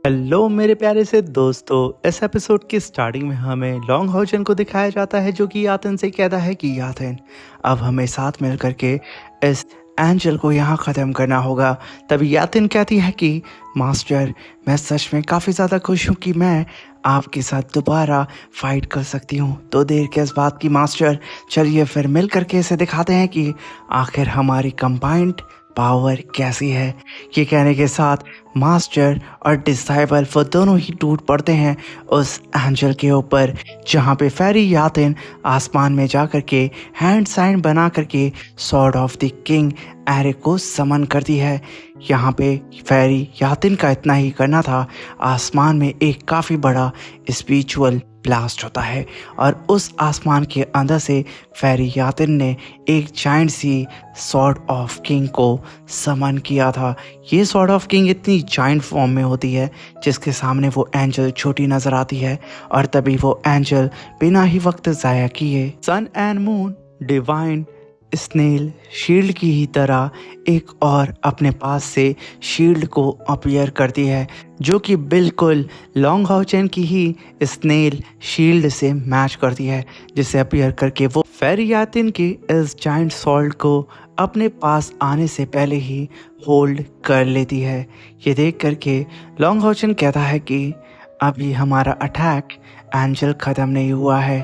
Hello मेरे प्यारे से दोस्तों, इस एपिसोड की स्टार्टिंग में हमें लॉन्ग हॉजन को दिखाया जाता है जो कि यातन से कहता है कि यातन अब हमें साथ मिल करके इस एंजल को यहाँ ख़त्म करना होगा। तभी यातन कहती है कि मास्टर, मैं सच में काफ़ी ज़्यादा खुश हूँ कि मैं आपके साथ दोबारा फाइट कर सकती हूँ। तो देर के इस बात की मास्टर, चलिए फिर मिल करके इसे दिखाते हैं कि आखिर हमारी कंबाइंड पावर कैसी है। ये कहने के साथ मास्टर और डिसाइबल वो दोनों ही टूट पड़ते हैं उस एंजल के ऊपर, जहाँ पे फेरी यातिन आसमान में जा कर के हैंड साइन बना करके sword of the king Eric को समन करती है। यहाँ पे फेरी यातिन का इतना ही करना था, आसमान में एक काफ़ी बड़ा स्पिरिचुअल ब्लास्ट होता है और उस आसमान के अंदर से फेरी यातिन ने एक giant sea sword of king को समन किया था। ये सॉर्ड ऑफ किंग इतनी जाइंट फॉर्म में होती है जिसके सामने वो एंजल छोटी नज़र आती है और तभी वो एंजल बिना ही वक्त ज़ाया किए सन एंड मून डिवाइन स्नेल शील्ड की ही तरह एक और अपने पास से शील्ड को अपीयर करती है, जो कि बिल्कुल लॉन्ग हॉचन की ही स्नेल शील्ड से मैच करती है, जिसे अपीयर करके वो फेरी यातिन की इस जाइंट सॉल्ट को अपने पास आने से पहले ही होल्ड कर लेती है। ये देख करके लॉन्ग हॉचन कहता है कि अभी हमारा अटैक एंजल ख़त्म नहीं हुआ है।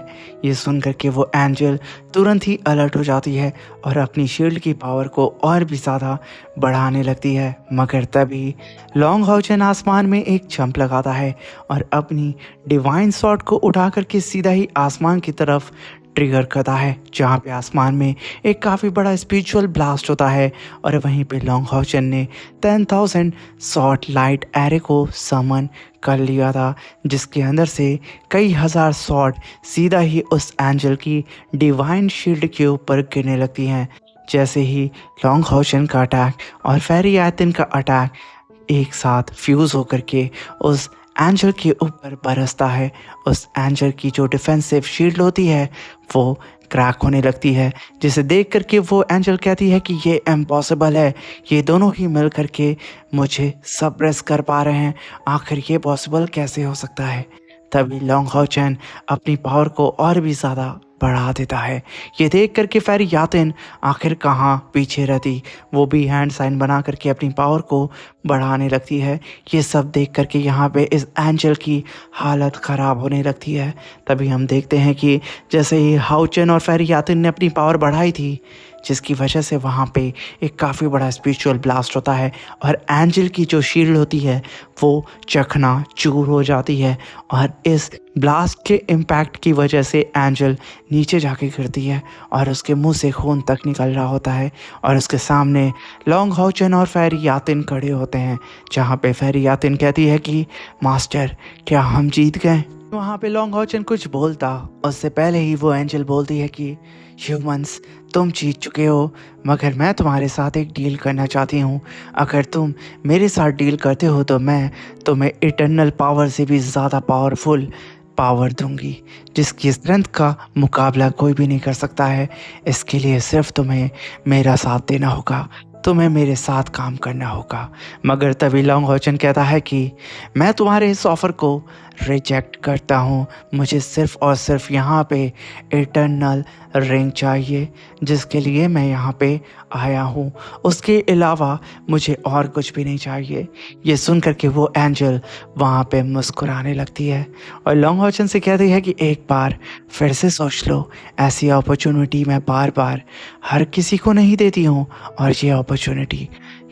ये सुन करके वो एंजल तुरंत ही अलर्ट हो जाती है और अपनी शील्ड की पावर को और भी ज़्यादा बढ़ाने लगती है, मगर तभी लॉन्ग हॉचन आसमान में एक जंप लगाता है और अपनी डिवाइन शॉट को उठा करके सीधा ही आसमान की तरफ ट्रिगर करता है, जहाँ पे आसमान में एक काफ़ी बड़ा स्पिरिचुअल ब्लास्ट होता है और वहीं पे लॉन्ग हॉचन ने 10,000 शॉर्ट लाइट एरे को समन कर लिया था, जिसके अंदर से कई हज़ार शॉट सीधा ही उस एंजल की डिवाइन शील्ड के ऊपर गिरने लगती हैं। जैसे ही लॉन्ग हॉचन का अटैक और फेरी यातिन का अटैक एक साथ फ्यूज़ होकर के उस एंजल के ऊपर बरसता है, उस एंजल की जो डिफेंसिव शील्ड होती है वो क्रैक होने लगती है, जिसे देख करके वो एंजल कहती है कि ये इम्पॉसिबल है, ये दोनों ही मिल करके मुझे सप्रेस कर पा रहे हैं, आखिर ये पॉसिबल कैसे हो सकता है। तभी लॉन्ग हॉचन अपनी पावर को और भी ज़्यादा बढ़ा देता है। ये देख करके फेरी यातिन आखिर कहाँ पीछे रहती, वो भी हैंड साइन बना करके अपनी पावर को बढ़ाने लगती है। ये सब देख करके यहाँ पे इस एंजल की हालत ख़राब होने लगती है। तभी हम देखते हैं कि जैसे ही हाउचन और फेरी यातिन ने अपनी पावर बढ़ाई थी, जिसकी वजह से वहाँ पे एक काफ़ी बड़ा स्पिरिचुअल ब्लास्ट होता है और एंजल की जो शील्ड होती है वो चकना चूर हो जाती है और इस ब्लास्ट के इम्पैक्ट की वजह से एंजल नीचे जाके गिरती है और उसके मुंह से खून तक निकल रहा होता है और उसके सामने लॉन्ग हॉचन और फेरी यातिन खड़े होते हैं, जहाँ पे फेरी यातिन कहती है कि मास्टर, क्या हम जीत गए। वहाँ पे लॉन्ग हॉचन कुछ बोलता उससे पहले ही वो एंजल बोलती है कि ह्यूमंस, तुम जीत चुके हो, मगर मैं तुम्हारे साथ एक डील करना चाहती हूँ। अगर तुम मेरे साथ डील करते हो तो मैं तुम्हें इटर्नल पावर से भी ज़्यादा पावरफुल पावर दूंगी, जिसकी स्ट्रेंथ का मुकाबला कोई भी नहीं कर सकता है। इसके लिए सिर्फ तुम्हें मेरा साथ देना होगा, तुम्हें मेरे साथ काम करना होगा। मगर तभी लॉन्ग हॉचन कहता है कि मैं तुम्हारे इस ऑफ़र को रिजेक्ट करता हूँ, मुझे सिर्फ़ और सिर्फ यहाँ पे इटर्नल रिंग चाहिए, जिसके लिए मैं यहाँ पे आया हूँ। उसके अलावा मुझे और कुछ भी नहीं चाहिए। ये सुन करके वो एंजल वहाँ पे मुस्कुराने लगती है और लॉन्ग हॉचन से कहती है कि एक बार फिर से सोच लो, ऐसी अपॉर्चुनिटी मैं बार बार हर किसी को नहीं देती हूँ और ये अपॉर्चुनिटी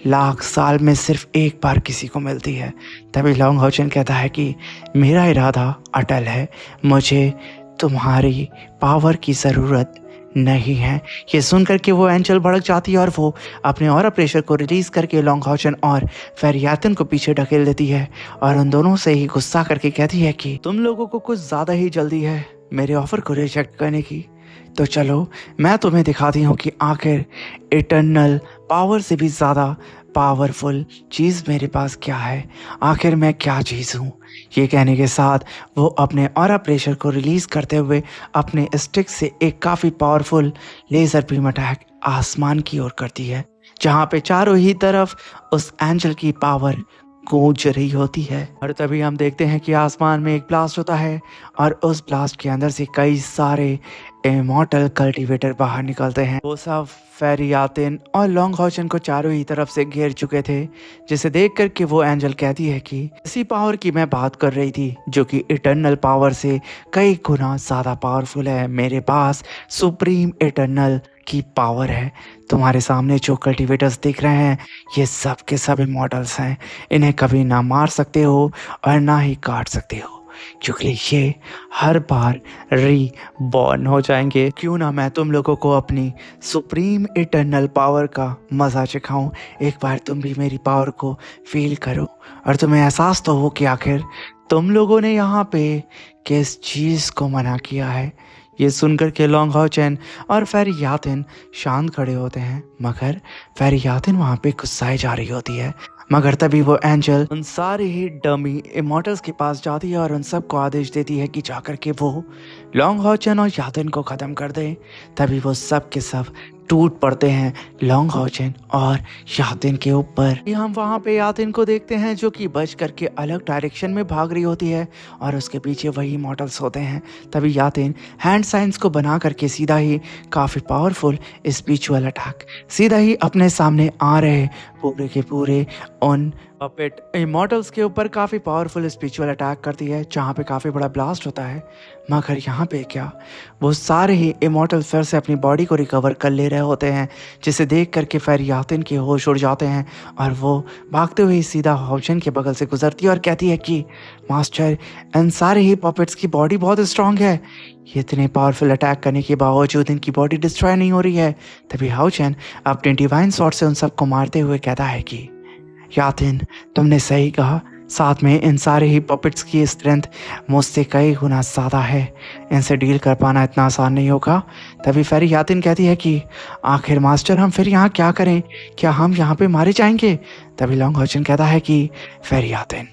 लाख साल में सिर्फ एक बार किसी को मिलती है। तभी लॉन्ग हॉचन कहता है कि मेरा इरादा अटल है, मुझे तुम्हारी पावर की ज़रूरत नहीं है। ये सुन करके वो एंजल भड़क जाती है और वो अपने और प्रेशर को रिलीज़ करके लॉन्ग हॉचन और फेरी यातिन को पीछे ढकेल देती है और उन दोनों से ही गुस्सा करके कहती है कि तुम लोगों को कुछ ज़्यादा ही जल्दी है मेरे ऑफ़र को रिजेक्ट करने की, तो चलो मैं तुम्हें दिखाती हूँ कि आखिर इटर्नल पावर से भी ज़्यादा पावरफुल चीज़ मेरे पास क्या है, आखिर मैं क्या चीज़ हूँ। ये कहने के साथ वो अपने ऑरा प्रेशर को रिलीज़ करते हुए अपने स्टिक से एक काफ़ी पावरफुल लेज़र बीम अटैक आसमान की ओर करती है, जहाँ पे चारों ही तरफ उस एंजल की पावर गूंज रही होती है। और तभी हम देखते हैं कि आसमान में एक ब्लास्ट होता है और उस ब्लास्ट के अंदर से कई सारे इमॉर्टल कल्टीवेटर बाहर निकलते हैं। वो सब फेरी यातिन और लॉन्ग हॉचन को चारों ही तरफ से घेर चुके थे, जिसे देख करके वो एंजल कहती है कि इसी पावर की मैं बात कर रही थी जो कि इटर्नल पावर से कई गुना ज़्यादा पावरफुल है। मेरे पास सुप्रीम इटर्नल की पावर है। तुम्हारे सामने जो कल्टीवेटर्स दिख रहे हैं ये सब के सब इमॉर्टल्स हैं। इन्हें कभी ना मार सकते हो और ना ही काट सकते हो, क्योंकि ये हर बार रीबॉर्न हो जाएंगे। क्यों ना मैं तुम लोगों को अपनी सुप्रीम इटर्नल पावर का मज़ा चखाऊं। एक बार तुम भी मेरी पावर को फील करो और तुम्हें एहसास तो हो कि आखिर तुम लोगों ने यहाँ पे किस चीज़ को मना किया है। ये सुनकर के लॉन्ग हॉचन और फेरी यातिन शांत खड़े होते हैं, मगर फेरी यातिन वहाँ पे गुस्साई जा रही होती है। मगर तभी वो एंजल उन सारे ही डमी इमॉर्टल्स के पास जाती है और उन सबको आदेश देती है कि जाकर के वो लॉन्ग हॉचन और यातिन को ख़त्म कर दे। तभी वो सब के सब टूट पड़ते हैं लॉन्ग हॉचन और यातिन के ऊपर। हम वहाँ पे यातिन को देखते हैं जो कि बच करके अलग डायरेक्शन में भाग रही होती है और उसके पीछे वही मॉडल्स होते हैं। तभी यातिन हैंड साइंस को बना करके सीधा ही काफ़ी पावरफुल स्पिरिचुअल अटैक सीधा ही अपने सामने आ रहे पूरे के पूरे उन पपेट इमॉर्टल्स के ऊपर काफ़ी पावरफुल स्पिरिचुअल अटैक करती है, जहाँ पे काफ़ी बड़ा ब्लास्ट होता है। मगर यहाँ पे क्या, वो सारे ही इमॉर्टल फिर से अपनी बॉडी को रिकवर कर ले रहे होते हैं, जिसे देख करके फेरी यातिन के होश उड़ जाते हैं और वो भागते हुए सीधा हॉचन के बगल से गुजरती है और कहती है कि मास्टर, इन सारे ही पपेट्स की बॉडी बहुत स्ट्रांग है। ये इतने पावरफुल अटैक करने के बावजूद इनकी बॉडी डिस्ट्रॉय नहीं हो रही है। तभी हाउचन अपने डिवाइन स्वॉर्ड से उन सबको मारते हुए कहता है कि यातिन, तुमने सही कहा, साथ में इन सारे ही पपेट्स की स्ट्रेंथ मुझसे कई गुना ज़्यादा है। इनसे डील कर पाना इतना आसान नहीं होगा। तभी फेरी यातिन कहती है कि आखिर मास्टर, हम फिर यहाँ क्या करें? क्या हम यहाँ पे मारे जाएंगे? तभी लॉन्ग हॉचन कहता है कि फेरी यातिन,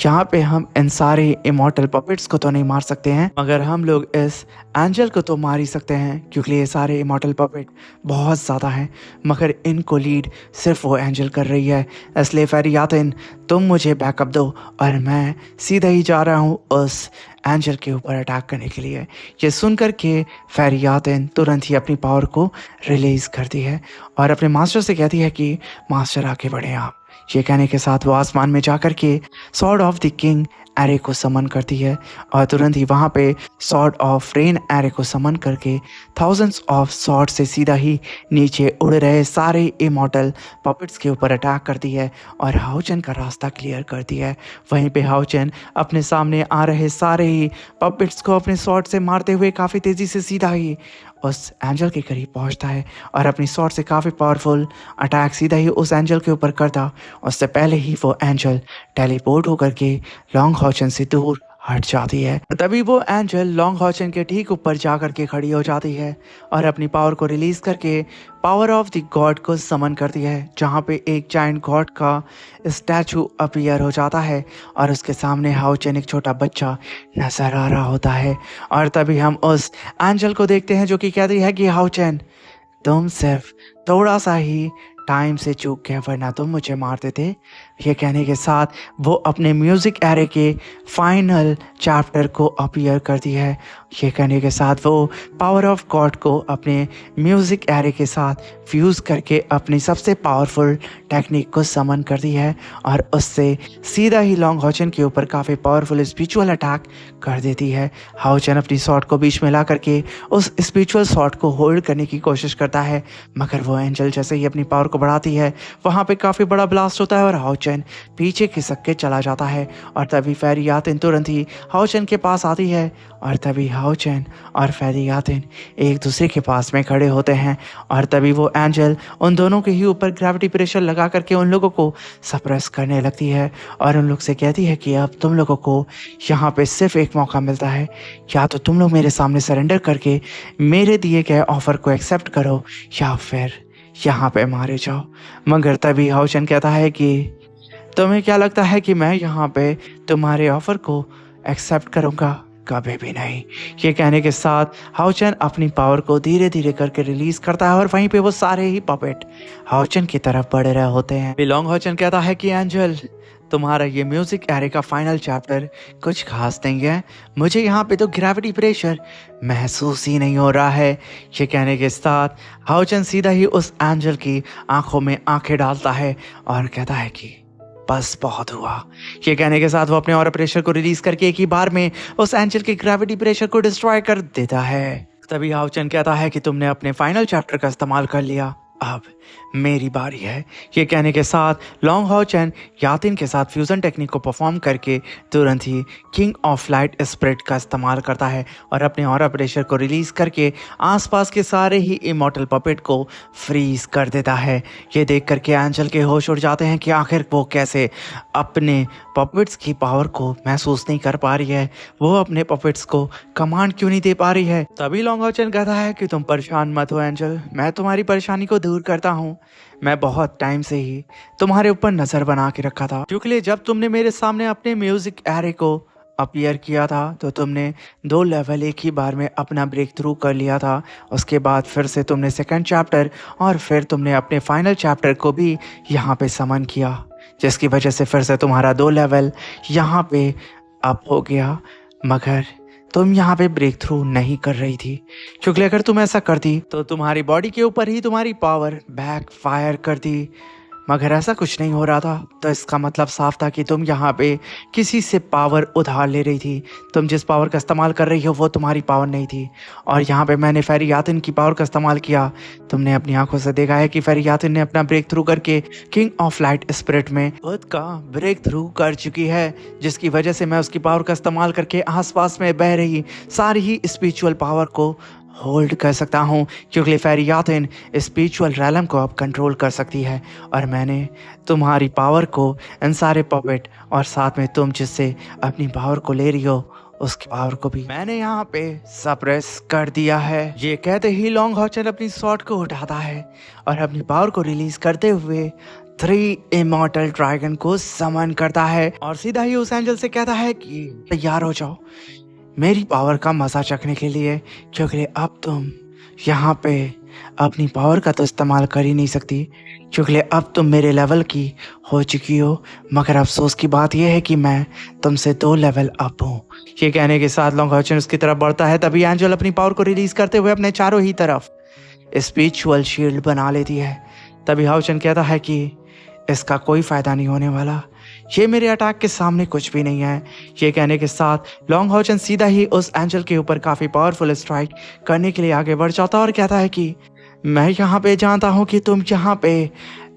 यहाँ पे हम इन सारे इमॉर्टल पपेट्स को तो नहीं मार सकते हैं, मगर हम लोग इस एंजल को तो मार ही सकते हैं, क्योंकि ये सारे इमॉर्टल पपेट बहुत ज़्यादा हैं, मगर इनको लीड सिर्फ वो एंजल कर रही है। इसलिए फेरी यातिन, तुम मुझे बैकअप दो और मैं सीधा ही जा रहा हूँ उस एंजल के ऊपर अटैक करने के लिए। ये सुनकर के फेरी यातिन तुरंत ही अपनी पावर को रिलीज़ करती है और अपने मास्टर से कहती है कि मास्टर, आगे बढ़ें आप। ये कहने के साथ वो आसमान में जाकर के sword of the king array को समन करती है और तुरंत ही वहाँ पे सॉर्ड ऑफ रेन एरे को समन करके थाउजेंड्स ऑफ सॉर्ड से सीधा ही नीचे उड़ रहे सारे इमॉर्टल पपेट्स के ऊपर अटैक करती है और हाउचन का रास्ता क्लियर करती है। वहीं पे हाउचन अपने सामने आ रहे सारे ही पपेट्स को अपने सॉर्ड से मारते हुए काफ़ी तेज़ी से सीधा ही उस एंजल के करीब पहुंचता है और अपनी सॉर्ड से काफ़ी पावरफुल अटैक सीधा ही उस एंजल के ऊपर करता। उससे पहले ही वो एंजल टेलीपोर्ट होकर के लॉन्ग हॉचन से दूर हट जाती है। तभी वो एंजल लॉन्ग हॉचन के ठीक ऊपर जा करके खड़ी हो जाती है और अपनी पावर को रिलीज करके पावर ऑफ द गॉड को समन करती है, जहाँ पे एक जायंट गॉड का स्टैचू अपीयर हो जाता है और उसके सामने हाउचन एक छोटा बच्चा नजर आ रहा होता है। और तभी हम उस एंजल को देखते हैं जो कि कहती है कि हाउचन, तुम सिर्फ थोड़ा सा ही टाइम से चूक गए, वरना तुम मुझे मारते थे। ये कहने के साथ वो अपने म्यूज़िक एरे के फाइनल चैप्टर को अपीयर करती है। ये कहने के साथ वो पावर ऑफ गॉड को अपने म्यूज़िक एरे के साथ फ्यूज़ करके अपनी सबसे पावरफुल टेक्निक को समन करती है और उससे सीधा ही लॉन्ग हॉचन के ऊपर काफ़ी पावरफुल स्पिरिचुअल अटैक कर देती है। हाउचन अपनी शॉट को बीच में ला करके उस स्पिरिचुअल शॉट को होल्ड करने की कोशिश करता है, मगर वो एंजल जैसे ही अपनी पावर को बढ़ाती है वहाँ पे काफ़ी बड़ा ब्लास्ट होता है और हाउचन पीछे खिसक के चला जाता है। और तभी फेरी यातिन तुरंत ही हाउचन के पास आती है और तभी हाउचन और फेरी यातिन एक दूसरे के पास में खड़े होते हैं और तभी वो एंजल उन दोनों के ही ऊपर ग्रेविटी प्रेशर लगा करके उन लोगों को सप्रेस करने लगती है और उन लोग से कहती है कि अब तुम लोगों को यहाँ पे सिर्फ एक मौका मिलता है, या तो तुम लोग मेरे सामने सरेंडर करके मेरे दिए गए ऑफर को एक्सेप्ट करो या फिर यहाँ पे मारे जाओ। मगर तभी हाउचन कहता है कि तुम्हें क्या लगता है कि मैं यहाँ पे तुम्हारे ऑफर को एक्सेप्ट करूँगा? कभी भी नहीं। ये कहने के साथ हाउचन अपनी पावर को धीरे धीरे करके रिलीज करता है और वहीं पे वो सारे ही पपेट हाउचन की तरफ बढ़ रहे होते हैं। लॉन्ग हाउचन कहता है कि एंजल, तुम्हारा ये म्यूजिक एरे का फाइनल चैप्टर कुछ खास नहीं है। मुझे यहाँ पे तो ग्रेविटी प्रेशर महसूस ही नहीं हो रहा है। ये कहने के साथ हाउचन सीधा ही उस एंजल की आंखों में आंखें डालता है और कहता है कि बस बहुत हुआ। ये कहने के साथ वो अपने और प्रेशर को रिलीज करके एक ही बार में उस एंजल के ग्रेविटी प्रेशर को डिस्ट्रॉय कर देता है। तभी हाउचन कहता है कि तुमने अपने फाइनल चैप्टर का इस्तेमाल कर लिया, अब मेरी बारी है। ये कहने के साथ लॉन्ग हाउचन यातिन के साथ फ्यूजन टेक्निक को परफॉर्म करके तुरंत ही किंग ऑफ लाइट स्पिरिट का इस्तेमाल करता है और अपने ऑरा प्रेशर को रिलीज करके आसपास के सारे ही इमॉर्टल पपेट को फ्रीज कर देता है। ये देख करके एंजल के होश उड़ जाते हैं कि आखिर वो कैसे अपने पपेट्स की पावर को महसूस नहीं कर पा रही है, वो अपने पपेट्स को कमांड क्यों नहीं दे पा रही है। तभी लॉन्ग हाउचन कहता है कि तुम परेशान मत हो एंजल, मैं तुम्हारी परेशानी को दूर करता हूँ। मैं बहुत टाइम से ही तुम्हारे ऊपर नजर बना के रखा था, क्योंकि जब तुमने मेरे सामने अपने म्यूजिक एरे को अपीयर किया था तो तुमने 2 लेवल एक ही बार में अपना ब्रेक थ्रू कर लिया था। उसके बाद फिर से तुमने सेकंड चैप्टर और फिर तुमने अपने फाइनल चैप्टर को भी यहाँ पे समन किया, जिसकी वजह से फिर से तुम्हारा 2 लेवल यहाँ पे अप हो गया। मगर तुम यहाँ पे ब्रेक थ्रू नहीं कर रही थी, क्योंकि अगर तुम ऐसा करती तो तुम्हारी बॉडी के ऊपर ही तुम्हारी पावर बैक फायर करती। मगर ऐसा कुछ नहीं हो रहा था, तो इसका मतलब साफ था कि तुम यहाँ पे किसी से पावर उधार ले रही थी। तुम जिस पावर का इस्तेमाल कर रही हो वो तुम्हारी पावर नहीं थी, और यहाँ पे मैंने फेरियातिन की पावर का इस्तेमाल किया। तुमने अपनी आंखों से देखा है कि फेरियातिन ने अपना ब्रेक थ्रू करके किंग ऑफ लाइट स्पिरिट में खुद का ब्रेक थ्रू कर चुकी है, जिसकी वजह से मैं उसकी पावर का इस्तेमाल करके आसपास में बह रही सारी ही स्पिरिचुअल पावर को होल्ड कर सकता हूँ, क्योंकि फेरियातिन स्पिरिचुअल रैलम को अब कंट्रोल कर सकती है। और मैंने तुम्हारी पावर को इन सारे पपेट और साथ में तुम जिससे अपनी पावर को ले रही हो उसकी पावर को भी मैंने यहाँ पे सप्रेस कर दिया है। ये कहते ही लॉन्ग हाउचन अपनी शॉट को उठाता है और अपनी पावर को रिलीज करते हुए 3 इमॉर्टल ड्रैगन को समन करता है और सीधा ही उस एंजल से कहता है कि तैयार हो जाओ मेरी पावर का मजा चखने के लिए, क्योंकि अब तुम यहाँ पे अपनी पावर का तो इस्तेमाल कर ही नहीं सकती, क्योंकि अब तुम मेरे लेवल की हो चुकी हो। मगर अफसोस की बात यह है कि मैं तुमसे 2 लेवल अप हूँ। ये कहने के साथ लॉन्ग हाउचन उसकी तरफ बढ़ता है। तभी एंजल अपनी पावर को रिलीज करते हुए अपने चारों ही तरफ स्पिरिचुअल शील्ड बना लेती है। तभी हाउचन कहता है कि इसका कोई फायदा नहीं होने वाला, ये मेरे अटैक के सामने कुछ भी नहीं है। ये कहने के साथ लॉन्ग हाउचन सीधा ही उस एंजल के ऊपर काफ़ी पावरफुल स्ट्राइक करने के लिए आगे बढ़ जाता और कहता है कि मैं यहाँ पे जानता हूँ कि तुम यहाँ पे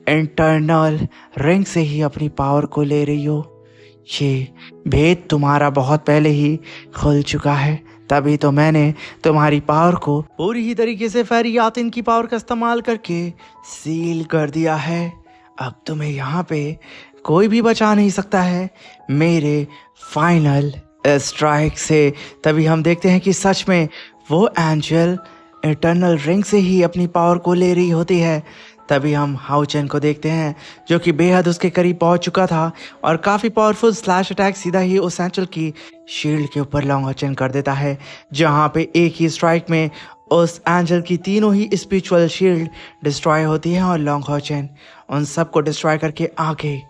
इंटरनल रिंग से ही अपनी पावर को ले रही हो। ये भेद तुम्हारा बहुत पहले ही खुल चुका है, तभी तो मैंने तुम्हारी पावर को पूरी ही तरीके से फेरियातिन की पावर का इस्तेमाल करके सील कर दिया है। अब तुम्हें यहाँ पे कोई भी बचा नहीं सकता है मेरे फाइनल स्ट्राइक से। तभी हम देखते हैं कि सच में वो एंजल इटर्नल रिंग से ही अपनी पावर को ले रही होती है। तभी हम हाउचन को देखते हैं जो कि बेहद उसके करीब पहुंच चुका था और काफ़ी पावरफुल स्लैश अटैक सीधा ही उस एंजल की शील्ड के ऊपर लॉन्ग हाउचन कर देता है, जहां पे एक ही स्ट्राइक में उस एंजल की तीनों ही स्पिरिचुअल शील्ड डिस्ट्रॉय होती है और लॉन्ग हाउचन उन सब को डिस्ट्रॉय करके आगे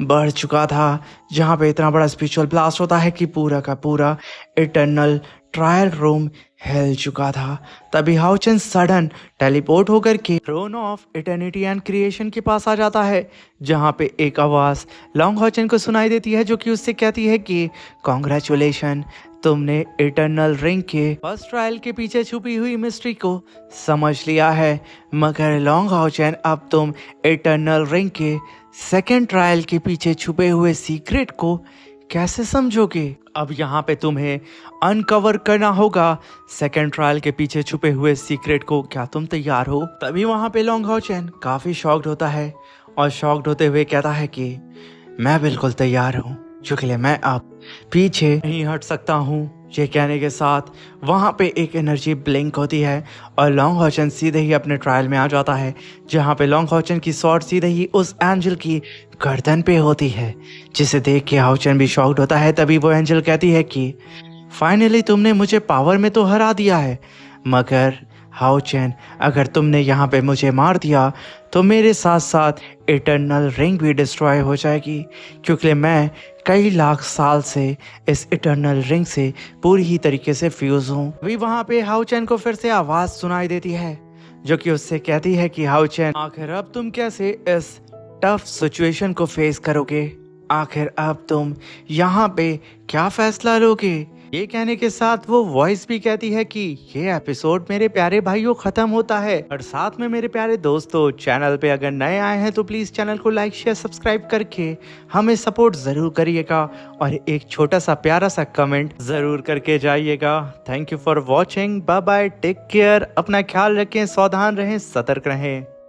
बढ़ चुका था, जहाँ पे इतना बड़ा स्पिरिचुअल ब्लास्ट होता है कि पूरा का पूरा इटर्नल ट्रायल रूम हिल चुका था। तभी हाउचन सडन टेलीपोर्ट होकर के throne of eternity and creation के पास आ जाता है, जहाँ पे एक आवाज़ लॉन्ग हाउचन को सुनाई देती है जो कि उससे कहती है कि कॉन्ग्रेचुलेशन, तुमने इटर्नल रिंग के फर्स्ट ट्रायल के पीछे छुपी हुई मिस्ट्री को समझ लिया है। मगर लॉन्ग हाउचन, अब तुम इटर्नल रिंग के सेकेंड ट्रायल के पीछे छुपे हुए सीक्रेट को कैसे समझोगे? अब यहाँ पे तुम्हें अनकवर करना होगा सेकेंड ट्रायल के पीछे छुपे हुए सीक्रेट को। क्या तुम तैयार हो? तभी वहाँ पे लॉन्ग हाउचन काफ़ी शॉक्ड होता है और शॉक्ड होते हुए कहता है कि मैं बिल्कुल तैयार हूँ, क्योंकि मैं अब पीछे नहीं हट सकता हूँ। ये कहने के साथ वहाँ पे एक एनर्जी ब्लिंक होती है और लॉन्ग हाउचन सीधे ही अपने ट्रायल में आ जाता है, जहाँ पे लॉन्ग हाउचन की स्वॉर्ड सीधे ही उस एंजल की गर्दन पे होती है, जिसे देख के हाउचन भी शॉक्ड होता है। तभी वो एंजल कहती है कि फाइनली तुमने मुझे पावर में तो हरा दिया है, मगर हाओ चैन, अगर तुमने यहाँ पे मुझे मार दिया तो मेरे साथ साथ इटर्नल रिंग भी डिस्ट्रॉय हो जाएगी, क्योंकि मैं कई लाख साल से इस इटर्नल रिंग से पूरी ही तरीके से फ्यूज हूँ। अभी वहाँ पे हाओ चैन को फिर से आवाज़ सुनाई देती है जो कि उससे कहती है कि हाओ चैन, आखिर अब तुम कैसे इस टफ सिचुएशन को फेस करोगे? आखिर अब तुम यहाँ पे क्या फैसला लोगे? ये कहने के साथ वो वॉइस भी कहती है कि ये एपिसोड मेरे प्यारे भाइयों खत्म होता है। और साथ में मेरे प्यारे दोस्तों, चैनल पे अगर नए आए हैं तो प्लीज चैनल को लाइक शेयर सब्सक्राइब करके हमें सपोर्ट जरूर करिएगा और एक छोटा सा प्यारा सा कमेंट जरूर करके जाइएगा। Thank you for watching, bye bye, take care, अपना ख्याल रखें, सावधान रहें, सतर्क रहें।